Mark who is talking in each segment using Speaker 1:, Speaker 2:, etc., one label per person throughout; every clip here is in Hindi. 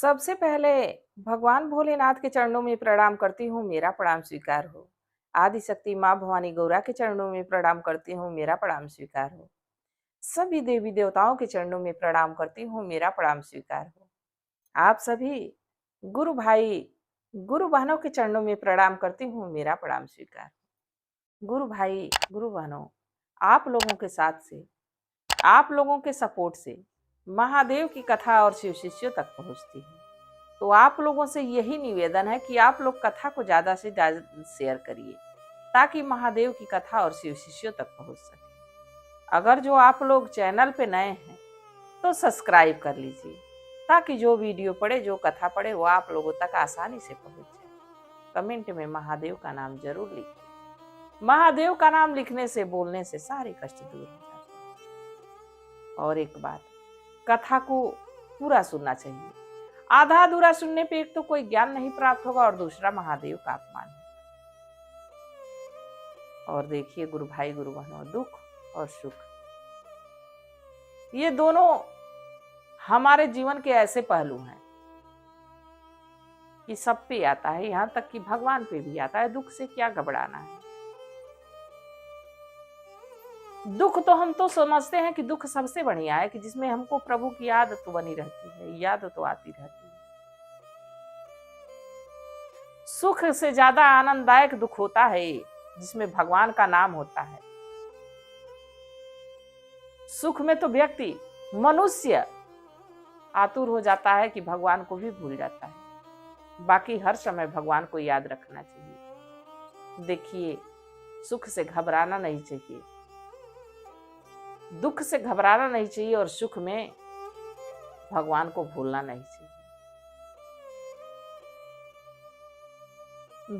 Speaker 1: सबसे पहले भगवान भोलेनाथ के चरणों में प्रणाम करती हूँ, मेरा प्रणाम स्वीकार हो। आदिशक्ति माँ भवानी गौरा के चरणों में प्रणाम करती हूँ, मेरा प्रणाम स्वीकार हो। सभी देवी देवताओं के चरणों में प्रणाम करती हूँ, मेरा प्रणाम स्वीकार हो। आप सभी गुरु भाई, गुरु बहनों के चरणों में प्रणाम करती हूँ, मेरा प्रणाम स्वीकार हो। गुरु भाई, गुरु बहनों, आप लोगों के साथ से, आप लोगों के सपोर्ट से महादेव की कथा और शिव शिष्यों तक पहुंचती है। तो आप लोगों से यही निवेदन है कि आप लोग कथा को ज्यादा से ज्यादा शेयर करिए ताकि महादेव की कथा और शिव शिष्यों तक पहुंच सके। अगर जो आप लोग चैनल पे नए हैं तो सब्सक्राइब कर लीजिए ताकि जो वीडियो पड़े, जो कथा पड़े, वो आप लोगों तक आसानी से पहुंच जाए। कमेंट में महादेव का नाम जरूर लिखिए। महादेव का नाम लिखने से, बोलने से सारे कष्ट दूर हो जाते हैं। और एक बात, कथा को पूरा सुनना चाहिए। आधा अधूरा सुनने पे एक तो कोई ज्ञान नहीं प्राप्त होगा और दूसरा महादेव का अपमान है। और देखिए गुरु भाई, गुरु बहनों, दुख और सुख, ये दोनों हमारे जीवन के ऐसे पहलू हैं कि सब पे आता है, यहां तक कि भगवान पे भी आता है। दुख से क्या घबराना है। दुख तो हम तो समझते हैं कि दुख सबसे बढ़िया है कि जिसमें हमको प्रभु की याद तो बनी रहती है, याद तो आती रहती है। सुख से ज्यादा आनंददायक दुख होता है जिसमें भगवान का नाम होता है। सुख में तो व्यक्ति, मनुष्य आतुर हो जाता है कि भगवान को भी भूल जाता है। बाकी हर समय भगवान को याद रखना चाहिए। देखिए, सुख से घबराना नहीं चाहिए, दुख से घबराना नहीं चाहिए और सुख में भगवान को भूलना नहीं चाहिए।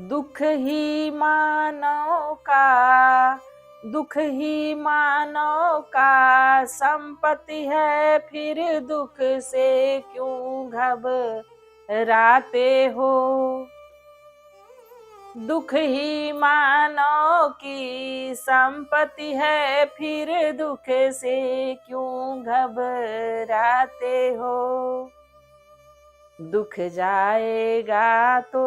Speaker 1: दुख ही मानव का, दुख ही मानव का संपत्ति है, फिर दुख से क्यों घबराते हो। दुख ही मानव की संपत्ति है, फिर दुख से क्यों घबराते हो। दुख जाएगा तो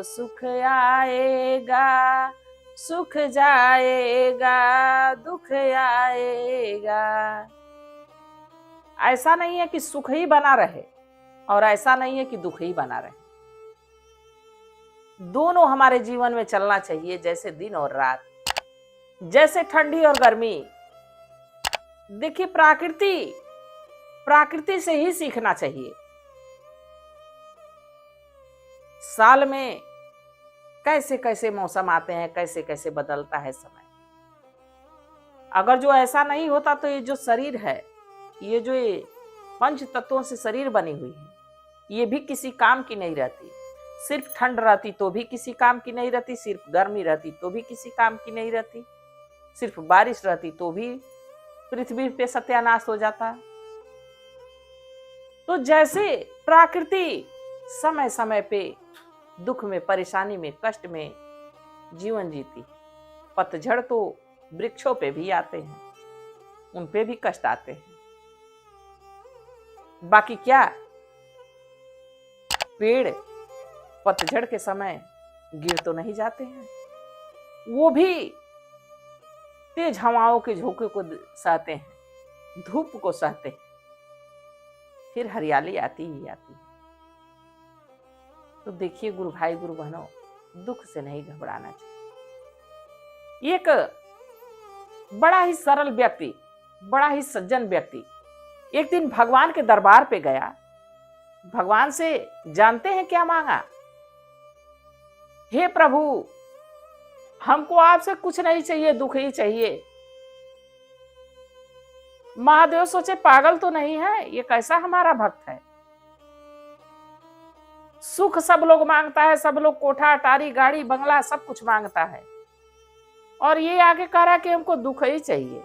Speaker 1: सुख आएगा, सुख जाएगा दुख आएगा। ऐसा नहीं है कि सुख ही बना रहे और ऐसा नहीं है कि दुख ही बना रहे। दोनों हमारे जीवन में चलना चाहिए, जैसे दिन और रात, जैसे ठंडी और गर्मी। देखिए, प्रकृति से ही सीखना चाहिए। साल में कैसे कैसे मौसम आते हैं, कैसे कैसे बदलता है समय। अगर जो ऐसा नहीं होता तो ये जो शरीर है, ये जो पंच तत्वों से शरीर बनी हुई है, ये भी किसी काम की नहीं रहती। सिर्फ ठंड रहती तो भी किसी काम की नहीं रहती, सिर्फ गर्मी रहती तो भी किसी काम की नहीं रहती, सिर्फ बारिश रहती तो भी पृथ्वी पे सत्यानाश हो जाता। तो जैसे प्रकृति समय समय पे दुख में, परेशानी में, कष्ट में जीवन जीती। पतझड़ तो वृक्षों पे भी आते हैं, उन पे भी कष्ट आते हैं। बाकी क्या, पेड़ पतझड़ के समय गिर तो नहीं जाते हैं, वो भी तेज हवाओं के झोंके को सहते हैं, धूप को सहते हैं, फिर हरियाली आती ही आती है। तो देखिए गुरु भाई, गुरु बहनों, दुख से नहीं घबराना चाहिए। एक बड़ा ही सरल व्यक्ति, बड़ा ही सज्जन व्यक्ति एक दिन भगवान के दरबार पे गया। भगवान से जानते हैं क्या मांगा? हे प्रभु, हमको आपसे कुछ नहीं चाहिए, दुख ही चाहिए। महादेव सोचे, पागल तो नहीं है, ये कैसा हमारा भक्त है। सुख सब लोग मांगता है, सब लोग कोठा अटारी गाड़ी बंगला सब कुछ मांगता है, और ये आगे कह रहा कि हमको दुख ही चाहिए।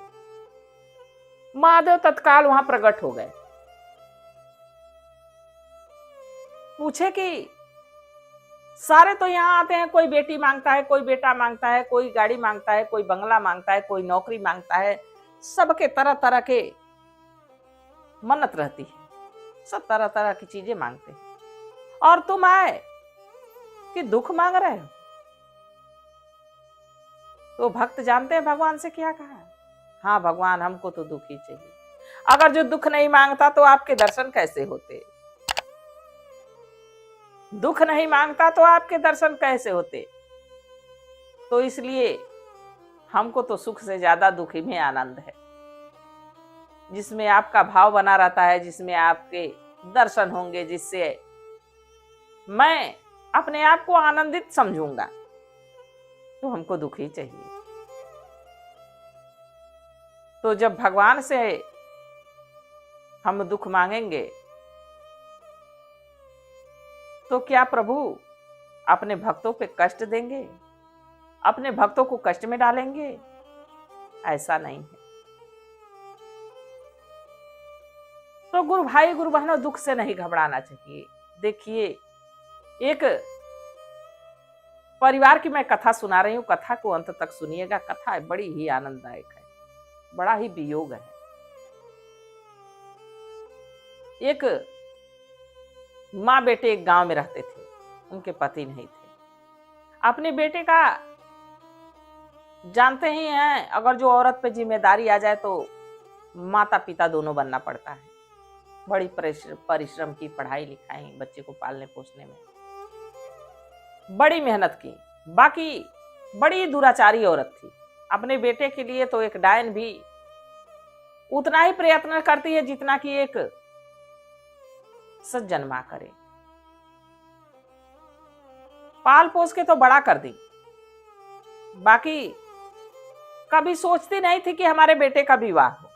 Speaker 1: महादेव तत्काल वहां प्रकट हो गए। पूछे कि सारे तो यहाँ आते हैं, कोई बेटी मांगता है, कोई बेटा मांगता है, कोई गाड़ी मांगता है, कोई बंगला मांगता है, कोई नौकरी मांगता है, सबके तरह तरह के मन्नत रहती है, सब तरह तरह की चीजें मांगते हैं। और तुम आए कि दुख मांग रहे हो। तो भक्त जानते हैं भगवान से क्या कहा? हाँ भगवान, हमको तो दुख ही चाहिए। अगर जो दुख नहीं मांगता तो आपके दर्शन कैसे होते? दुख नहीं मांगता तो आपके दर्शन कैसे होते? तो इसलिए हमको तो सुख से ज्यादा दुख ही में आनंद है, जिसमें आपका भाव बना रहता है, जिसमें आपके दर्शन होंगे, जिससे मैं अपने आप को आनंदित समझूंगा, तो हमको दुख ही चाहिए। तो जब भगवान से हम दुख मांगेंगे तो क्या प्रभु अपने भक्तों पे कष्ट देंगे, अपने भक्तों को कष्ट में डालेंगे? ऐसा नहीं है। तो गुरु भाई गुरु बहनों, दुख से नहीं घबराना चाहिए। देखिए, एक परिवार की मैं कथा सुना रही हूँ, कथा को अंत तक सुनिएगा। कथा बड़ी ही आनंददायक है, बड़ा ही वियोग है। एक माँ बेटे एक गांव में रहते थे, उनके पति नहीं थे। अपने बेटे का जानते ही हैं, अगर जो औरत पे जिम्मेदारी आ जाए तो माता पिता दोनों बनना पड़ता है। बड़ी परिश्रम की, पढ़ाई लिखाई, बच्चे को पालने पोसने में बड़ी मेहनत की। बाकी बड़ी दुराचारी औरत थी। अपने बेटे के लिए तो एक डायन भी उतना ही प्रयत्न करती है जितना कि एक सज्जन मां करे। पाल पोस के तो बड़ा कर दी, बाकी कभी सोचती नहीं थी कि हमारे बेटे का विवाह हो।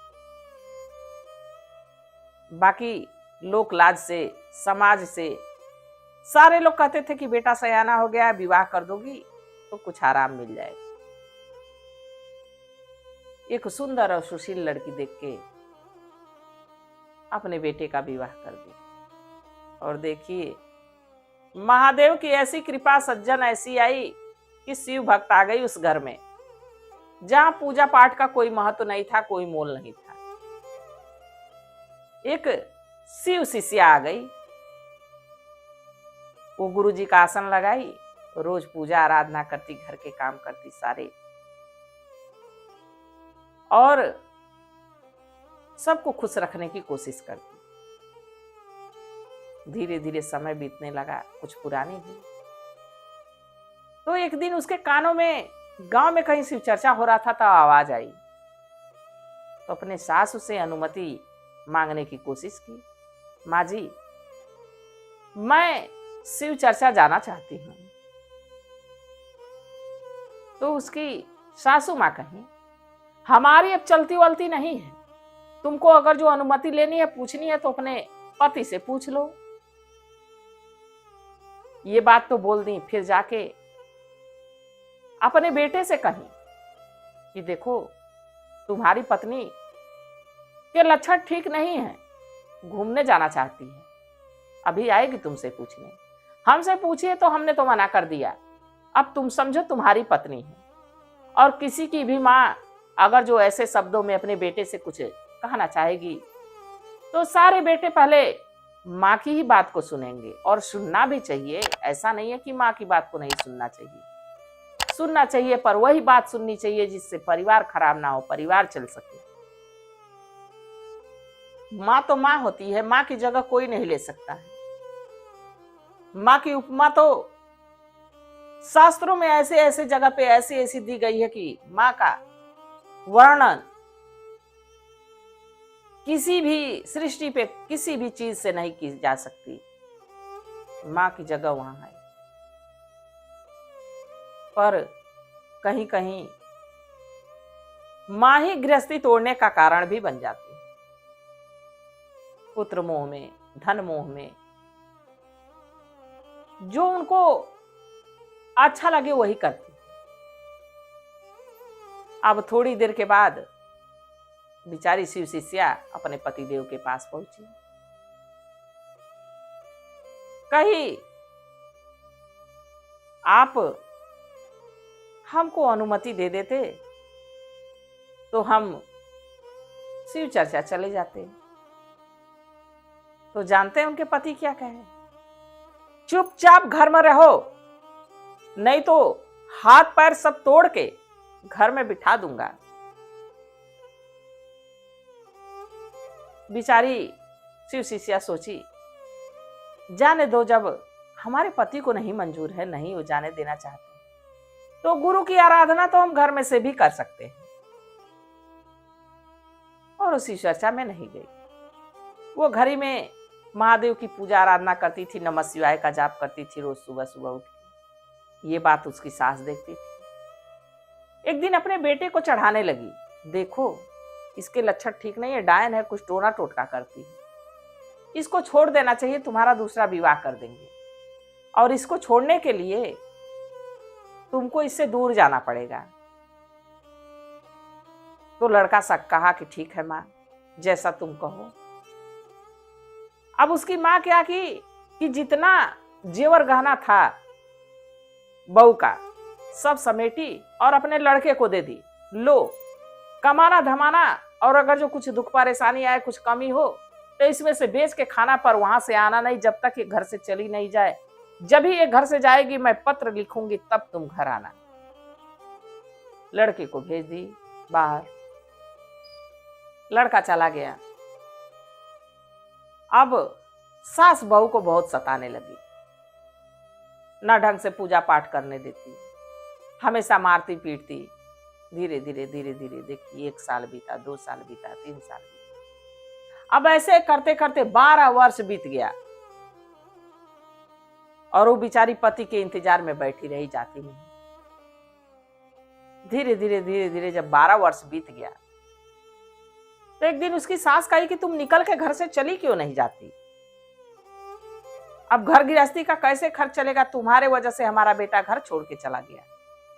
Speaker 1: बाकी लोक लाज से, समाज से सारे लोग कहते थे कि बेटा सयाना हो गया, विवाह कर दोगी तो कुछ आराम मिल जाएगा। एक सुंदर और सुशील लड़की देख के अपने बेटे का विवाह कर दिया। और देखिए, महादेव की ऐसी कृपा, सज्जन ऐसी आई कि शिव भक्त आ गई उस घर में, जहां पूजा पाठ का कोई महत्व नहीं था, कोई मोल नहीं था। एक शिव शिष्या आ गई, वो गुरु जी का आसन लगाई, रोज पूजा आराधना करती, घर के काम करती सारे, और सबको खुश रखने की कोशिश करती। धीरे धीरे समय बीतने लगा, कुछ पुरानी हुई। तो एक दिन उसके कानों में, गांव में कहीं शिव चर्चा हो रहा था, तो आवाज आई। तो अपने सासू से अनुमति मांगने की कोशिश की। माँ जी, मैं शिव चर्चा जाना चाहती हूँ। तो उसकी सासू माँ कहीं, हमारी अब चलती वलती नहीं है, तुमको अगर जो अनुमति लेनी है, पूछनी है, तो अपने पति से पूछ लो। ये बात तो बोल दी। फिर जाके अपने बेटे से कही कि देखो, तुम्हारी पत्नी के लक्षण ठीक नहीं है, घूमने जाना चाहती है, अभी आएगी तुमसे पूछने। हमसे पूछिए तो हमने तो मना कर दिया, अब तुम समझो तुम्हारी पत्नी है। और किसी की भी माँ अगर जो ऐसे शब्दों में अपने बेटे से कुछ कहना चाहेगी, तो सारे बेटे पहले माँ की ही बात को सुनेंगे, और सुनना भी चाहिए। ऐसा नहीं है कि माँ की बात को नहीं सुनना चाहिए, सुनना चाहिए, पर वही बात सुननी चाहिए जिससे परिवार खराब ना हो, परिवार चल सके। माँ तो माँ होती है, माँ की जगह कोई नहीं ले सकता है। माँ की उपमा तो शास्त्रों में ऐसे ऐसे जगह पे ऐसी ऐसी दी गई है कि माँ का वर्णन किसी भी सृष्टि पे किसी भी चीज से नहीं की जा सकती। माँ की जगह वहां है। पर कहीं कहीं माँ ही गृहस्थी तोड़ने का कारण भी बन जाती है। पुत्र मोह में, धन मोह में, जो उनको अच्छा लगे वही करती। अब थोड़ी देर के बाद बिचारी शिव शिष्या अपने पतिदेव के पास पहुंची। कही, आप हमको अनुमति दे देते तो हम शिव चर्चा चले जाते। तो जानते हैं उनके पति क्या कहे? चुपचाप घर में रहो, नहीं तो हाथ पैर सब तोड़ के घर में बिठा दूंगा। बिचारी शिव शिष्या सोची, जाने दो, जब हमारे पति को नहीं मंजूर है, नहीं वो जाने देना चाहते, तो गुरु की आराधना तो हम घर में से भी कर सकते हैं। और उसी चर्चा में नहीं गई। वो घर ही में महादेव की पूजा आराधना करती थी, नमः शिवाय का जाप करती थी रोज सुबह सुबह उठ के। ये बात उसकी सास देखती थी। एक दिन अपने बेटे को चढ़ाने लगी, देखो इसके लक्षण ठीक नहीं है, डायन है, कुछ टोना टोटका करती है, इसको छोड़ देना चाहिए, तुम्हारा दूसरा विवाह कर देंगे, और इसको छोड़ने के लिए तुमको इससे दूर जाना पड़ेगा। तो लड़का सा कहा कि ठीक है माँ, जैसा तुम कहो। अब उसकी माँ क्या की कि जितना जेवर गहना था बहू का सब समेटी और अपने लड़के को दे दी, लो कमाना धमाना, और अगर जो कुछ दुख परेशानी आए, कुछ कमी हो, तो इसमें से बेच के खाना, पर वहां से आना नहीं जब तक ये घर से चली नहीं जाए। जब ही ये घर से जाएगी मैं पत्र लिखूंगी, तब तुम घर आना। लड़के को भेज दी बाहर। लड़का चला गया। अब सास बहू को बहुत सताने लगी, ना ढंग से पूजा पाठ करने देती, हमेशा मारती पीटती। धीरे धीरे धीरे धीरे देखिए 1 साल बीता, 2 साल बीता, 3 साल बीता। अब ऐसे करते करते 12 वर्ष बीत गया और वो बेचारी पति के इंतजार में बैठी रही, जाती नहीं। धीरे धीरे धीरे धीरे जब 12 वर्ष बीत गया तो एक दिन उसकी सास कही कि तुम निकल के घर से चली क्यों नहीं जाती? अब घर गृहस्थी का कैसे खर्च चलेगा? तुम्हारे वजह से हमारा बेटा घर छोड़ के चला गया,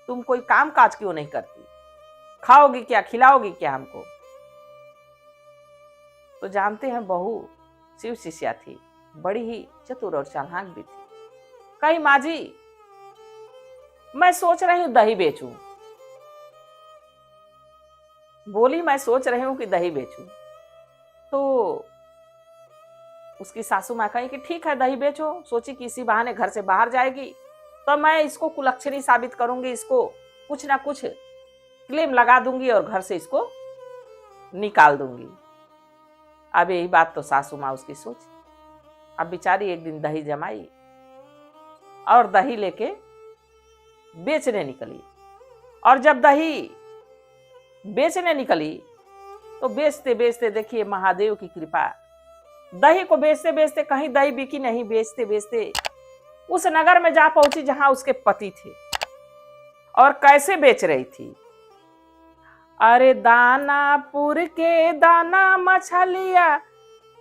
Speaker 1: तुम कोई काम काज क्यों नहीं करती? खाओगी क्या, खिलाओगी क्या हमको? तो जानते हैं बहू शिव शिष्या थी, बड़ी ही चतुर और चालाक भी थी। कही माँ जी मैं सोच रही हूं दही बेचूं। बोली मैं सोच रही हूं कि दही बेचूं। तो उसकी सासू माँ कही कि ठीक है दही बेचो। सोची कि इसी बहाने घर से बाहर जाएगी तो मैं इसको कुलक्षणी साबित करूंगी, इसको कुछ ना कुछ क्लेम लगा दूंगी और घर से इसको निकाल दूंगी। अब यही बात तो सासू माँ उसकी सोची। अब बेचारी एक दिन दही जमाई और दही लेके बेचने निकली। और जब दही बेचने निकली तो बेचते बेचते देखिए महादेव की कृपा, दही को बेचते बेचते कहीं दही बिकी नहीं, बेचते बेचते उस नगर में जा पहुंची जहां उसके पति थे। और कैसे बेच रही थी? अरे दानापुर के दाना मछलिया,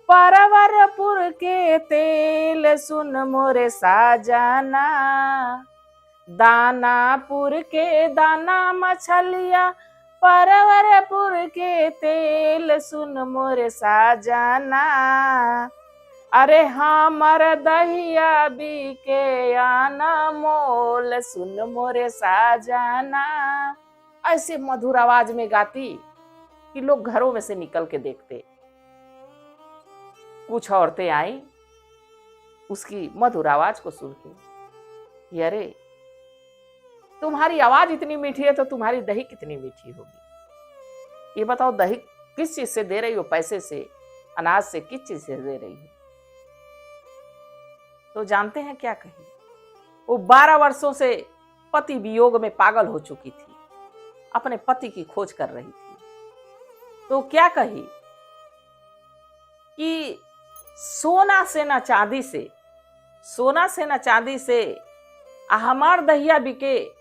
Speaker 1: परवरपुर के तेल, सुन मोरे साजना। दानापुर के दाना मछलिया, परवरपुर के तेल, सुन मोरे साजना। अरे हमर दहिया बिके आना मोल, सुन मोरे साजना। ऐसे मधुर आवाज में गाती कि लोग घरों में से निकल के देखते। कुछ औरतें आई उसकी मधुर आवाज को सुन के, अरे तुम्हारी आवाज इतनी मीठी है तो तुम्हारी दही कितनी मीठी होगी। ये बताओ दही किस चीज से दे रही हो? पैसे से, अनाज से, किस चीज से दे रही हो? तो जानते हैं क्या कही? वो 12 वर्षों से पति वियोग में पागल हो चुकी थी, अपने पति की खोज कर रही थी। तो क्या कही कि सोना से ना चांदी से, सोना से ना चांदी से हमार दहिया बिके,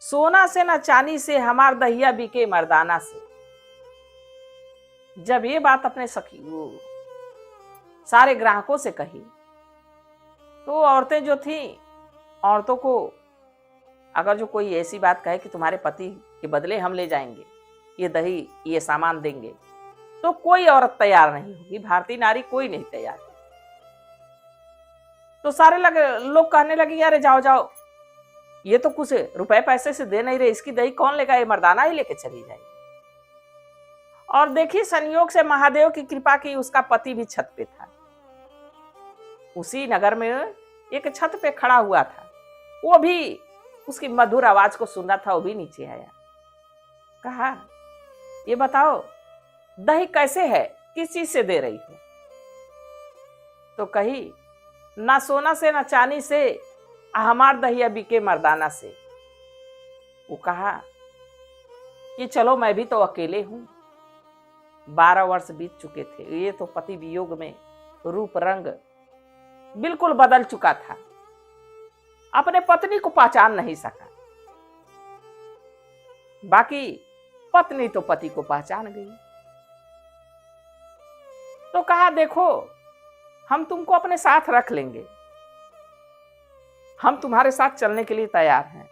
Speaker 1: सोना से ना चांदी से हमार दहिया बिके मर्दाना से। जब ये बात अपने सखी वो सारे ग्राहकों से कही तो औरतें जो थी, औरतों को अगर जो कोई ऐसी बात कहे कि तुम्हारे पति के बदले हम ले जाएंगे ये दही, ये सामान देंगे, तो कोई औरत तैयार नहीं होगी। भारतीय नारी कोई नहीं तैयार। तो सारे लोग कहने लगे अरे जाओ जाओ, ये तो कुछ रुपए पैसे से दे नहीं रहे, इसकी दही कौन लेगा, ये मर्दाना ही लेके चली जाएगी। और देखिए संयोग से महादेव की कृपा की उसका पति भी छत पे था। उसी नगर में एक छत पे खड़ा हुआ था, वो भी उसकी मधुर आवाज को सुन रहा था, वो भी नीचे आया। कहा, ये बताओ दही कैसे है, किस चीज से दे रही हो? तो कही, ना सोना से ना चांदी से, हमार दहिया बिके मर्दाना से। वो कहा कि चलो मैं भी तो अकेले हूं, 12 वर्ष बीत चुके थे, ये तो पति वियोग में रूप रंग बिल्कुल बदल चुका था, अपने पत्नी को पहचान नहीं सका। बाकी पत्नी तो पति को पहचान गई। तो कहा, देखो हम तुमको अपने साथ रख लेंगे, हम तुम्हारे साथ चलने के लिए तैयार हैं।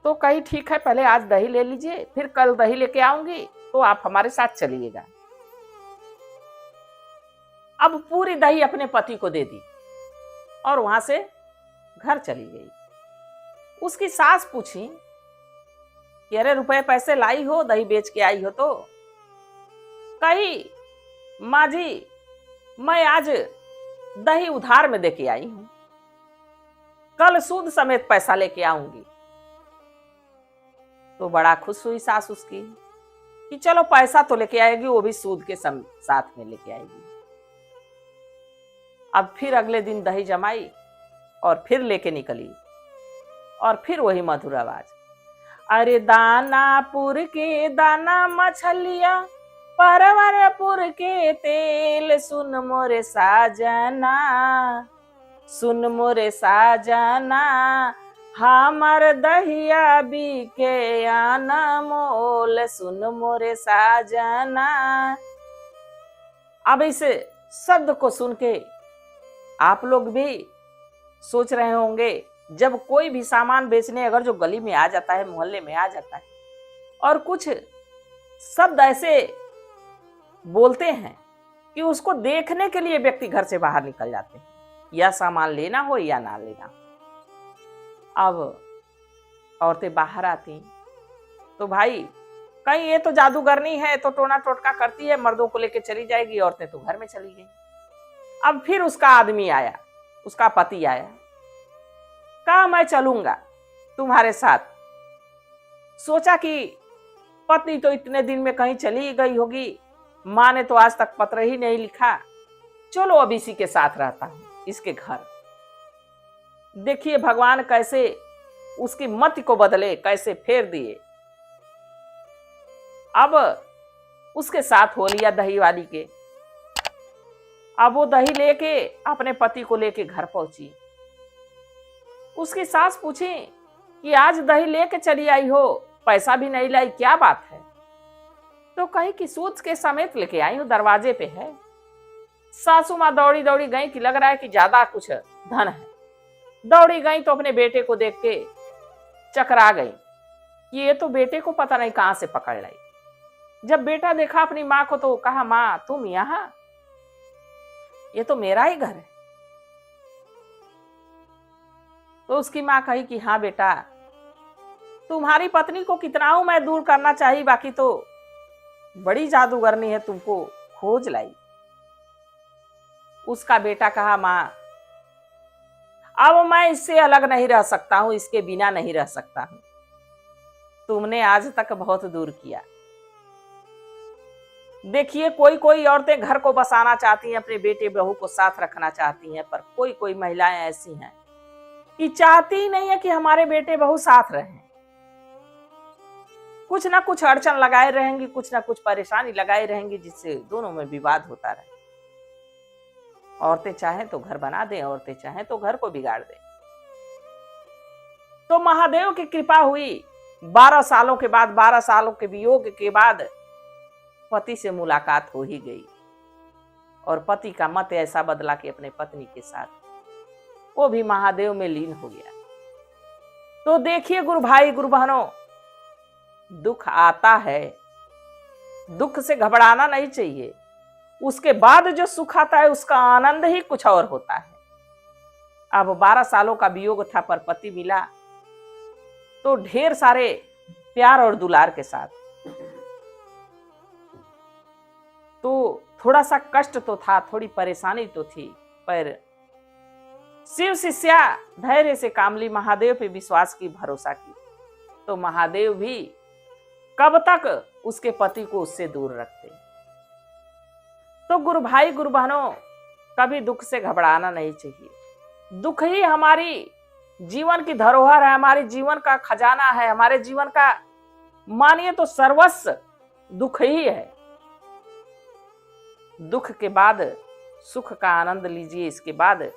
Speaker 1: तो कही, ठीक है, पहले आज दही ले लीजिए, फिर कल दही लेके आऊंगी तो आप हमारे साथ चलिएगा। अब पूरी दही अपने पति को दे दी और वहां से घर चली गई। उसकी सास पूछी कि अरे रुपए पैसे लाई हो, दही बेच के आई हो? तो कही, माँ जी मैं आज दही उधार में देके आई हूं, कल सूद समेत पैसा लेके आऊंगी। तो बड़ा खुश हुई सास उसकी कि चलो पैसा तो लेके आएगी, वो भी सूद के साथ में लेके आएगी। अब फिर अगले दिन दही जमाई और फिर लेके निकली, और फिर वही मधुर आवाज, अरे दानापुर के दाना मछलिया, परवरपुर के तेल, सुन मोरे साजना, सुन मोरे साजना, हमर दहिया बिके अनमोल, सुन मोरे साजना। अब इस शब्द को सुन के आप लोग भी सोच रहे होंगे, जब कोई भी सामान बेचने अगर जो गली में आ जाता है, मोहल्ले में आ जाता है, और कुछ शब्द ऐसे बोलते हैं कि उसको देखने के लिए व्यक्ति घर से बाहर निकल जाते हैं, या सामान लेना हो या ना लेना। अब औरतें बाहर आती तो भाई कहीं ये तो जादूगरनी है, तो टोना टोटका करती है, मर्दों को लेके चली जाएगी, औरतें तो घर में चली गई। अब फिर उसका आदमी आया, उसका पति आया, कहा मैं चलूंगा तुम्हारे साथ। सोचा कि पत्नी तो इतने दिन में कहीं चली गई होगी, माँ ने तो आज तक पत्र ही नहीं लिखा, चलो अब इसी के साथ रहता हूं, इसके घर। देखिए भगवान कैसे उसकी मति को बदले, कैसे फेर दिए। अब उसके साथ हो लिया दही वाली के। अब वो दही लेके अपने पति को लेके घर पहुंची। उसकी सास पूछी कि आज दही लेके चली आई हो, पैसा भी नहीं लाई, क्या बात है? तो कही कि सूद के समेत लेके आई हूं, दरवाजे पे है। सासू माँ दौड़ी दौड़ी गई कि लग रहा है कि ज्यादा कुछ धन है। दौड़ी गई तो अपने बेटे को देख के चकरा गई कि ये तो बेटे को पता नहीं कहां से पकड़ लाई। जब बेटा देखा अपनी माँ को तो कहा, माँ तुम यहाँ, ये तो मेरा ही घर है। तो उसकी माँ कही कि हाँ बेटा, तुम्हारी पत्नी को कितना मैं दूर करना चाहिए, बाकी तो बड़ी जादूगरनी है, तुमको खोज लाई। उसका बेटा कहा, माँ अब मैं इससे अलग नहीं रह सकता हूं, इसके बिना नहीं रह सकता हूं। तुमने आज तक बहुत दूर किया। देखिए कोई कोई औरतें घर को बसाना चाहती हैं, अपने बेटे बहू को साथ रखना चाहती हैं, पर कोई कोई महिलाएं ऐसी हैं कि चाहती ही नहीं है कि हमारे बेटे बहू साथ रहें। कुछ ना कुछ अड़चन लगाए रहेंगी, कुछ ना कुछ परेशानी लगाए रहेंगी, जिससे दोनों में विवाद होता रहे। औरतें चाहें तो घर बना दें, औरतें चाहें तो घर को बिगाड़ दें। तो महादेव की कृपा हुई, 12 सालों के बाद, 12 सालों के वियोग के बाद पति से मुलाकात हो ही गई, और पति का मत ऐसा बदला कि अपने पत्नी के साथ वो भी महादेव में लीन हो गया। तो देखिए गुरु भाई गुरु बहनों, दुख आता है, दुख से घबराना नहीं चाहिए, उसके बाद जो सुख आता है उसका आनंद ही कुछ और होता है। अब 12 सालों का वियोग था, पर पति मिला तो ढेर सारे प्यार और दुलार के साथ। तो थोड़ा सा कष्ट तो था, थोड़ी परेशानी तो थी, पर शिव शिष्या धैर्य से कामली महादेव पे विश्वास की, भरोसा की, तो महादेव भी कब तक उसके पति को उससे दूर रखते। तो गुरु भाई गुरु बहनों, कभी दुख से घबराना नहीं चाहिए। दुख ही हमारी जीवन की धरोहर है, हमारे जीवन का खजाना है, हमारे जीवन का मानिए तो सर्वस्व दुख ही है। दुख के बाद सुख का आनंद लीजिए। इसके बाद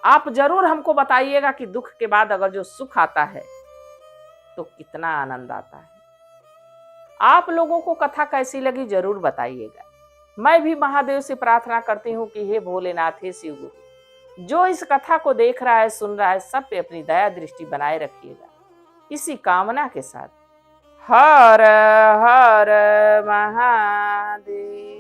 Speaker 1: आप जरूर हमको बताइएगा कि दुख के बाद अगर जो सुख आता है तो कितना आनंद आता है। आप लोगों को कथा कैसी लगी जरूर बताइएगा। मैं भी महादेव से प्रार्थना करती हूँ कि हे भोलेनाथ, हे शिव गुरु, जो इस कथा को देख रहा है, सुन रहा है, सब पे अपनी दया दृष्टि बनाए रखिएगा। इसी कामना के साथ हर हर महादेव।